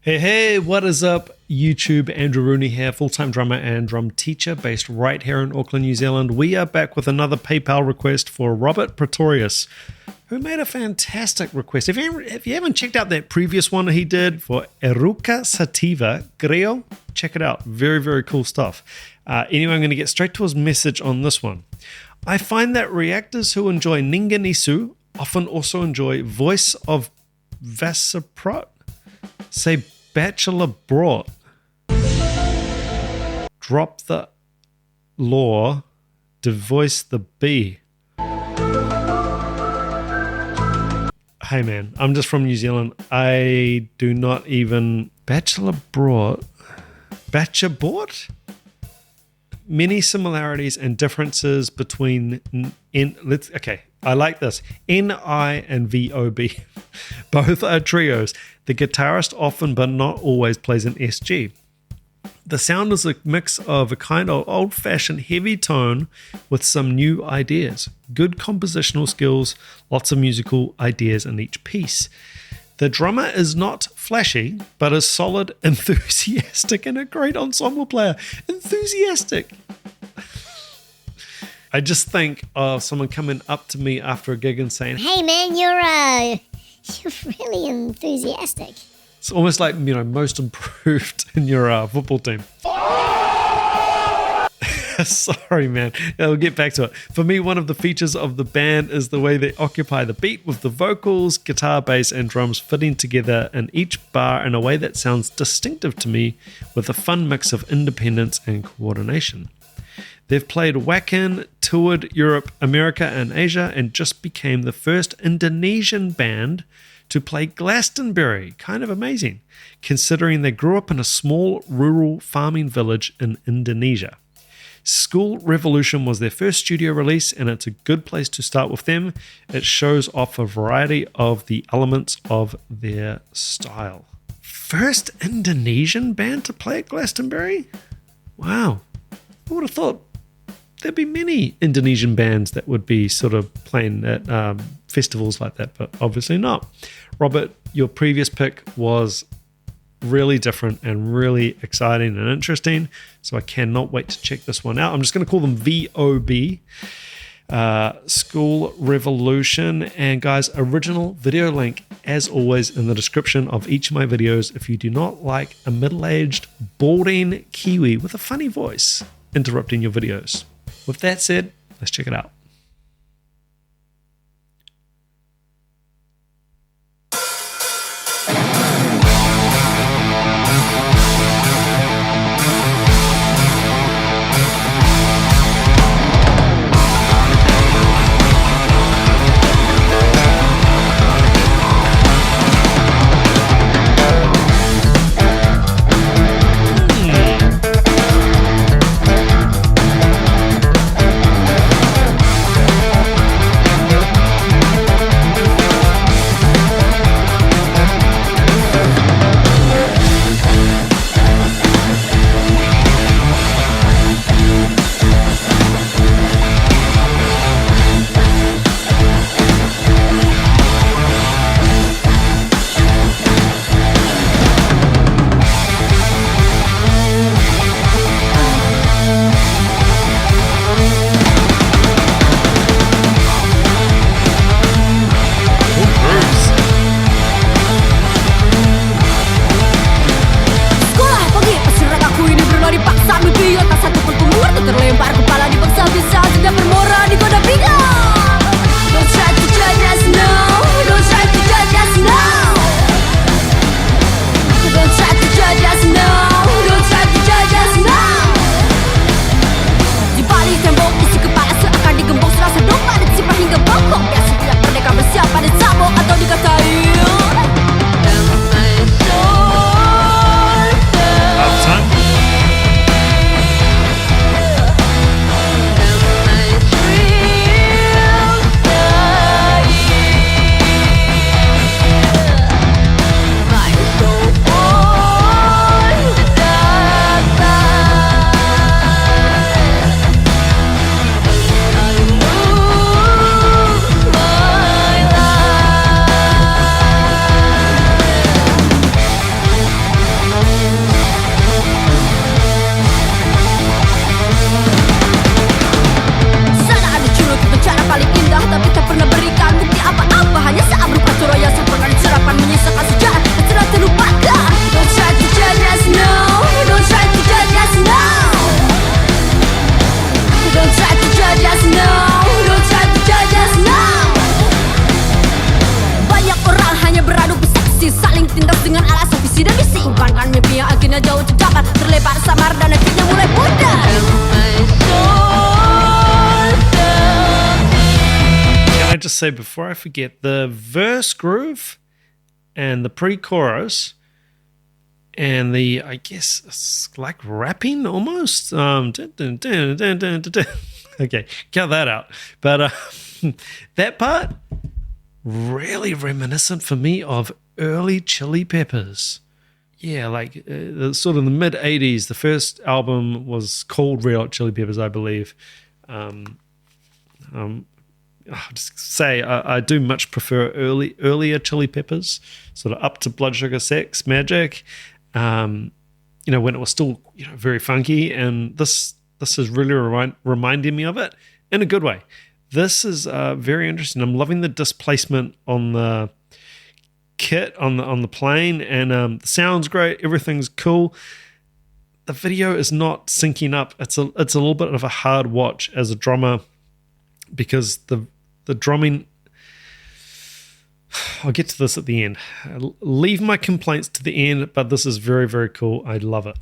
Hey, what is up, YouTube? Andrew Rooney here, full-time drummer and drum teacher based right here in Auckland, New Zealand. We are back with another PayPal request for Robert Pretorius, who made a fantastic request. If you haven't checked out that previous one he did for Eruca Sativa Griot, check it out. Very, very cool stuff. Anyway, I'm going to get straight to his message on this one. I find that reactors who enjoy Ninganisu often also enjoy Voice of Baceprot. Say Bachelor brought. Drop the law, devoice the B. Hey man, I'm just from New Zealand. I do not even... Bachelor brought? Many similarities and differences between... Okay, I like this. N-I and VoB. Both are trios. The guitarist often but not always plays an SG. The sound is a mix of a kind of old-fashioned heavy tone with some new ideas. Good compositional skills, lots of musical ideas in each piece. The drummer is not flashy, but is solid, enthusiastic, and a great ensemble player. Enthusiastic! I just think of someone coming up to me after a gig and saying, "Hey man, you're really enthusiastic." It's almost like, most improved in your football team. Sorry, man. I'll get back to it. For me, one of the features of the band is the way they occupy the beat with the vocals, guitar, bass, and drums fitting together in each bar in a way that sounds distinctive to me with a fun mix of independence and coordination. They've played Wacken, toured Europe, America, and Asia, and just became the first Indonesian band to play Glastonbury. Kind of amazing, considering they grew up in a small rural farming village in Indonesia. School Revolution was their first studio release, and it's a good place to start with them. It shows off a variety of the elements of their style. First Indonesian band to play at Glastonbury? Wow. I would have thought there'd be many Indonesian bands that would be sort of playing at festivals like that, but obviously not. Robert, your previous pick was really different and really exciting and interesting, so I cannot wait to check this one out. I'm just going to call them VoB, School Revolution. And guys, original video link, as always, in the description of each of my videos if you do not like a middle-aged, balding Kiwi with a funny voice interrupting your videos. With that said, let's check it out. Korbankan mimpi yang akhirnya jauh cekakkan, terlempar samar dan akhirnya mulai pudar. Can I just say before I forget, the verse groove and the pre-chorus and the, I guess it's like rapping almost. Okay, cut that out. But that part, really reminiscent for me of early Chili Peppers. Yeah, like sort of the mid 80s. The first album was called Red Hot Chili Peppers, I believe. I'll just say I do much prefer earlier Chili Peppers, sort of up to Blood Sugar Sex Magic. When it was still very funky, and this is really reminding me of it in a good way. This is very interesting. I'm loving the displacement on the kit on the plane, and the sound's great. Everything's cool. The video is not syncing up. It's a little bit of a hard watch as a drummer because the drumming. I'll get to this at the end. I'll leave my complaints to the end, but this is very, very cool. I love it.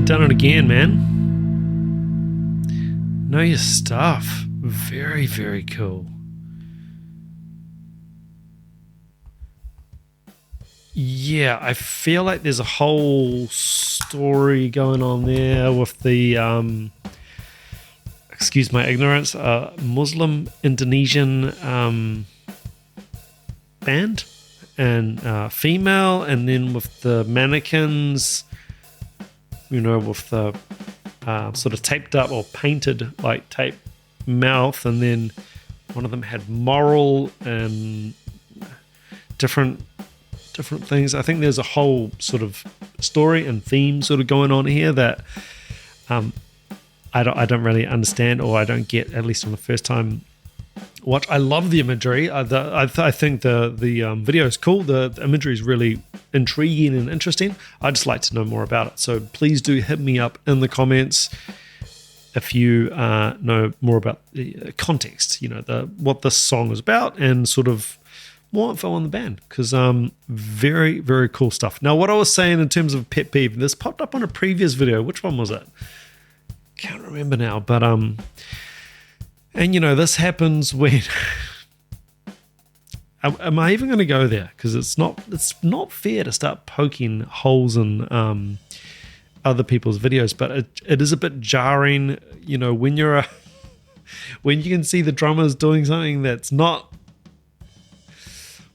Done it again, man. Know your stuff. Very, very cool. Yeah, I feel like there's a whole story going on there with the excuse my ignorance, Muslim Indonesian band and female, and then with the mannequins, with the sort of taped up or painted like tape mouth, and then one of them had moral and different things. I think there's a whole sort of story and theme sort of going on here that I don't really understand, or I don't get, at least on the first time watch. I love the imagery. I think the video is cool. The imagery is really intriguing and interesting. I'd just like to know more about it. So please do hit me up in the comments if you know more about the context, what this song is about, and sort of more info on the band, because very, very cool stuff. Now, what I was saying in terms of pet peeve, this popped up on a previous video. Which one was it? Can't remember now, but and this happens when am I even going to go there? Because it's not fair to start poking holes in other people's videos, but it is a bit jarring, when when you can see the drummers doing something that's not,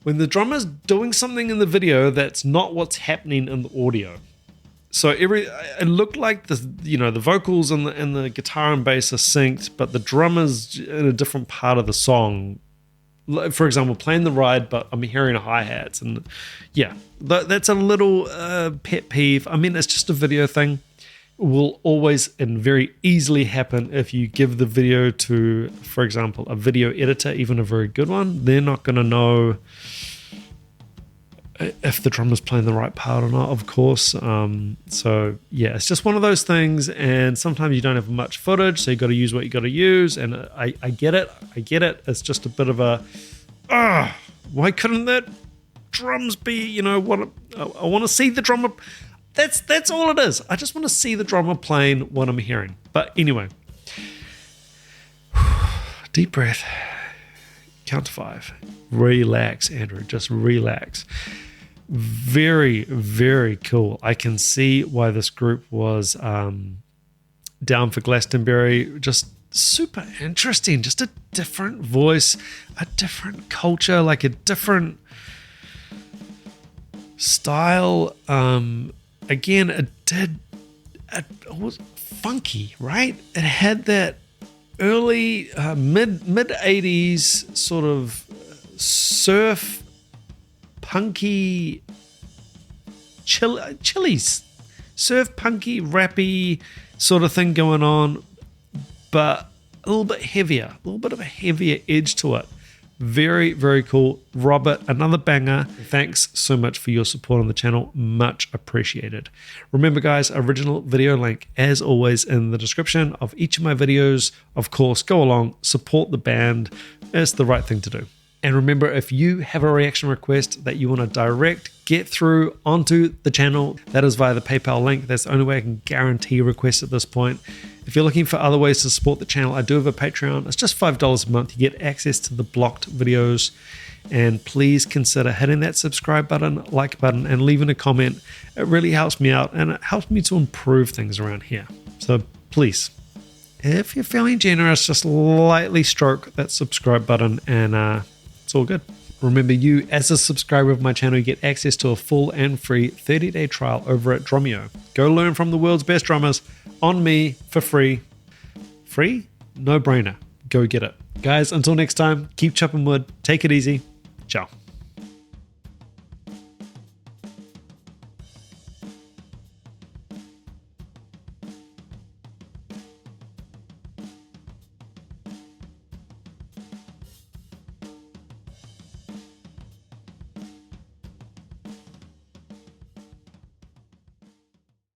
when the drummer's doing something in the video that's not what's happening in the audio. So it looked like the vocals and the guitar and bass are synced, but the drummer's in a different part of the song. For example, playing the ride, but I'm hearing hi-hats, and yeah, that's a little pet peeve. I mean, it's just a video thing. It will always and very easily happen if you give the video to, for example, a video editor, even a very good one. They're not going to know if the drummer's playing the right part or not, of course. So yeah, it's just one of those things, and sometimes you don't have much footage, so you got to use what you got to use. And I get it. It's just a bit of a why couldn't that drums be what I want to see the drummer. That's all it is. I just want to see the drummer playing what I'm hearing. But anyway, deep breath, count to 5, relax, Andrew, just relax. Very, very cool. I can see why this group was down for Glastonbury. Just super interesting. Just a different voice, a different culture, like a different style. Again, it was funky, right? It had that early mid 80s sort of surf punky chilies, surf punky rappy sort of thing going on, but a little bit heavier, a little bit of a heavier edge to it. Very, very cool. Robert, another banger. Thanks so much for your support on the channel. Much appreciated. Remember, guys, original video link, as always, in the description of each of my videos. Of course, go along, support the band. It's the right thing to do. And remember, if you have a reaction request that you want to direct get through onto the channel, that is via the PayPal link. That's the only way I can guarantee requests at this point. If you're looking for other ways to support the channel, I do have a Patreon. It's just $5 a month. You get access to the blocked videos. And please consider hitting that subscribe button, like button, and leaving a comment. It really helps me out, and it helps me to improve things around here. So please, if you're feeling generous, just lightly stroke that subscribe button, and it's all good. Remember, you as a subscriber of my channel, you get access to a full and free 30-day trial over at DRUMEO. Go learn from the world's best drummers on me for free. Free? No brainer. Go get it. Guys, until next time, keep chopping wood. Take it easy. Ciao.